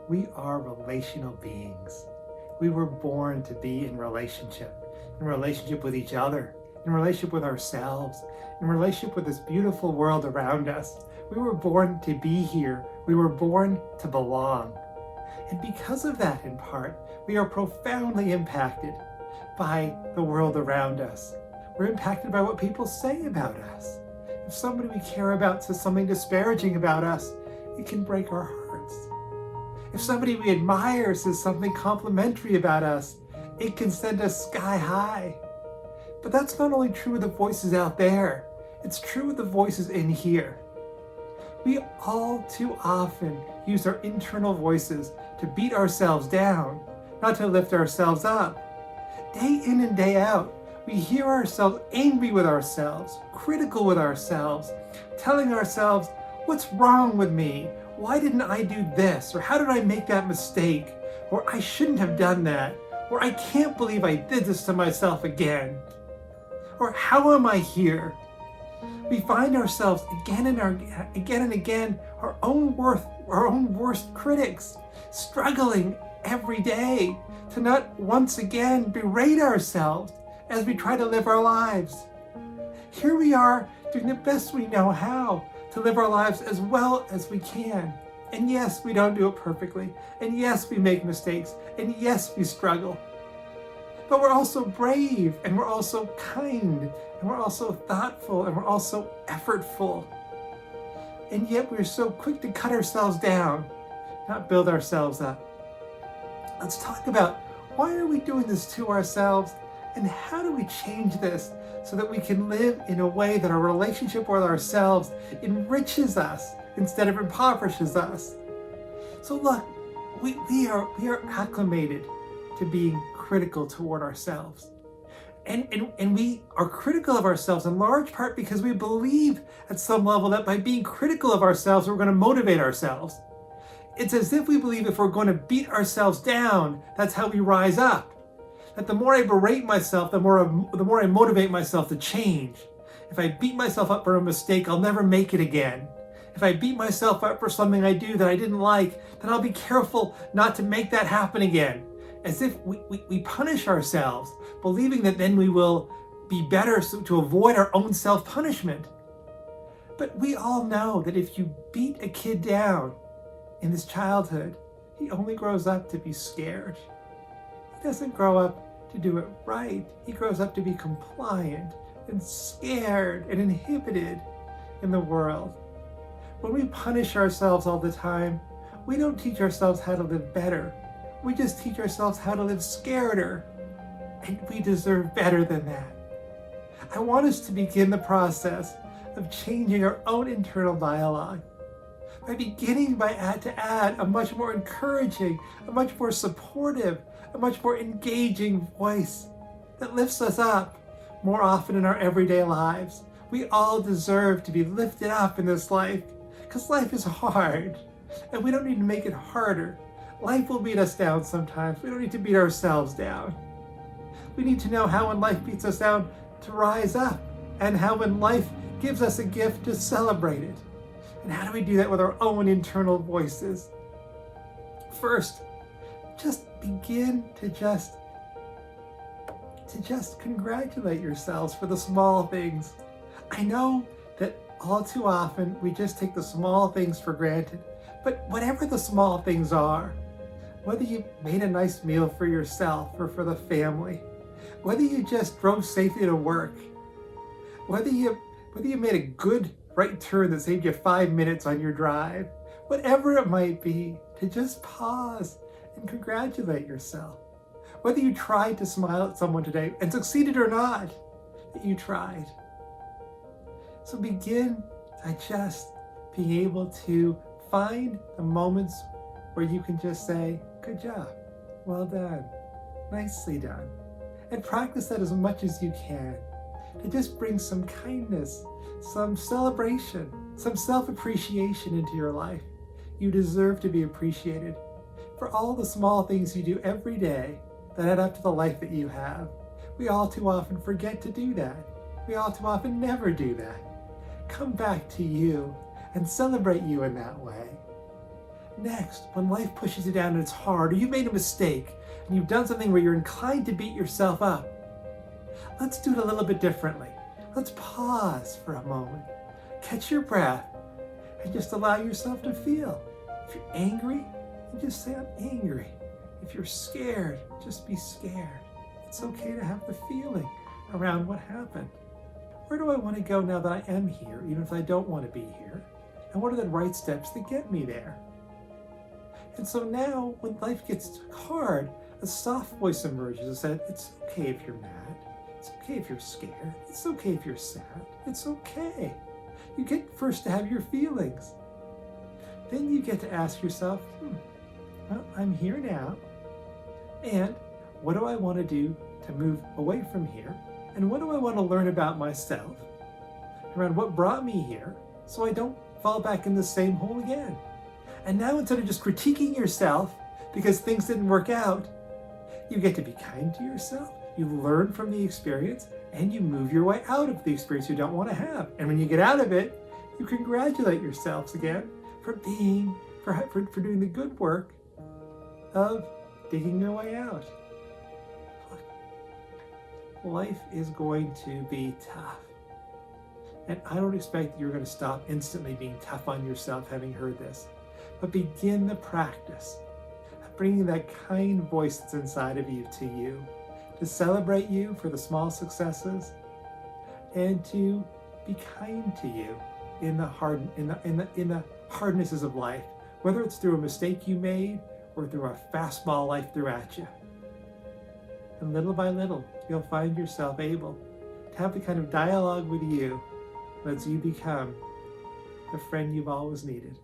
We are relational beings. We were born to be in relationship with each other, in relationship with ourselves, in relationship with this beautiful world around us. We were born to be here. We were born to belong. And because of that, in part, we are profoundly impacted by the world around us. We're impacted by what people say about us. If somebody we care about says something disparaging about us, it can break our hearts. If somebody we admire says something complimentary about us, it can send us sky high. But that's not only true of the voices out there, it's true of the voices in here. We all too often use our internal voices to beat ourselves down, not to lift ourselves up. Day in and day out, we hear ourselves angry with ourselves, critical with ourselves, telling ourselves, what's wrong with me? Why didn't I do this? Or how did I make that mistake? Or I shouldn't have done that. Or I can't believe I did this to myself again. Or how am I here? We find ourselves again and again our own worst critics, struggling every day to not once again berate ourselves as we try to live our lives. Here we are doing the best we know how to live our lives as well as we can. And yes, we don't do it perfectly. And yes, we make mistakes. And yes, we struggle. But we're also brave, and we're also kind, and we're also thoughtful, and we're also effortful. And yet we're so quick to cut ourselves down, not build ourselves up. Let's talk about why are we doing this to ourselves, and how do we change this so that we can live in a way that our relationship with ourselves enriches us instead of impoverishes us. So look, we are acclimated to being critical toward ourselves. And we are critical of ourselves in large part because we believe at some level that by being critical of ourselves, we're going to motivate ourselves. It's as if we believe if we're going to beat ourselves down, that's how we rise up. That the more I berate myself, the more I motivate myself to change. If I beat myself up for a mistake, I'll never make it again. If I beat myself up for something I do that I didn't like, then I'll be careful not to make that happen again. As if we punish ourselves, believing that then we will be better to avoid our own self-punishment. But we all know that if you beat a kid down in his childhood, he only grows up to be scared. He doesn't grow up to do it right. He grows up to be compliant and scared and inhibited in the world. When we punish ourselves all the time, we don't teach ourselves how to live better. We just teach ourselves how to live scareder. And we deserve better than that. I want us to begin the process of changing our own internal dialogue by beginning to add a much more encouraging, a much more supportive, a much more engaging voice that lifts us up more often in our everyday lives. We all deserve to be lifted up in this life because life is hard and we don't need to make it harder. Life will beat us down sometimes. We don't need to beat ourselves down. We need to know how when life beats us down to rise up, and how when life gives us a gift to celebrate it. And how do we do that with our own internal voices? First, just begin to just congratulate yourselves for the small things. I know that all too often we just take the small things for granted, but whatever the small things are, whether you made a nice meal for yourself or for the family, whether you just drove safely to work, whether you made a good right turn that saved you 5 minutes on your drive, whatever it might be, to just pause and congratulate yourself. Whether you tried to smile at someone today and succeeded or not, that you tried. So begin by just being able to find the moments where you can just say, good job, well done, nicely done. And practice that as much as you can. To just bring some kindness, some celebration, some self-appreciation into your life. You deserve to be appreciated for all the small things you do every day that add up to the life that you have. We all too often forget to do that. We all too often never do that. Come back to you and celebrate you in that way. Next, when life pushes you down and it's hard, or you made a mistake, and you've done something where you're inclined to beat yourself up, let's do it a little bit differently. Let's pause for a moment, catch your breath, and just allow yourself to feel. If you're angry, you just say, I'm angry. If you're scared, just be scared. It's okay to have the feeling around what happened. Where do I want to go now that I am here, even if I don't want to be here? And what are the right steps that get me there? And so now, when life gets hard, a soft voice emerges and says, it's okay if you're mad. It's okay if you're scared. It's okay if you're sad. It's okay. You get first to have your feelings. Then you get to ask yourself, well, I'm here now. And what do I want to do to move away from here? And what do I want to learn about myself around what brought me here so I don't fall back in the same hole again? And now, instead of just critiquing yourself because things didn't work out, you get to be kind to yourself. You learn from the experience and you move your way out of the experience you don't want to have. And when you get out of it, you congratulate yourselves again for doing the good work of digging your way out. Life is going to be tough. And I don't expect that you're going to stop instantly being tough on yourself having heard this. But begin the practice of bringing that kind voice that's inside of you to you, to celebrate you for the small successes, and to be kind to you in the hardnesses of life, whether it's through a mistake you made or through a fastball life threw at you. And little by little, you'll find yourself able to have the kind of dialogue with you that lets you become the friend you've always needed.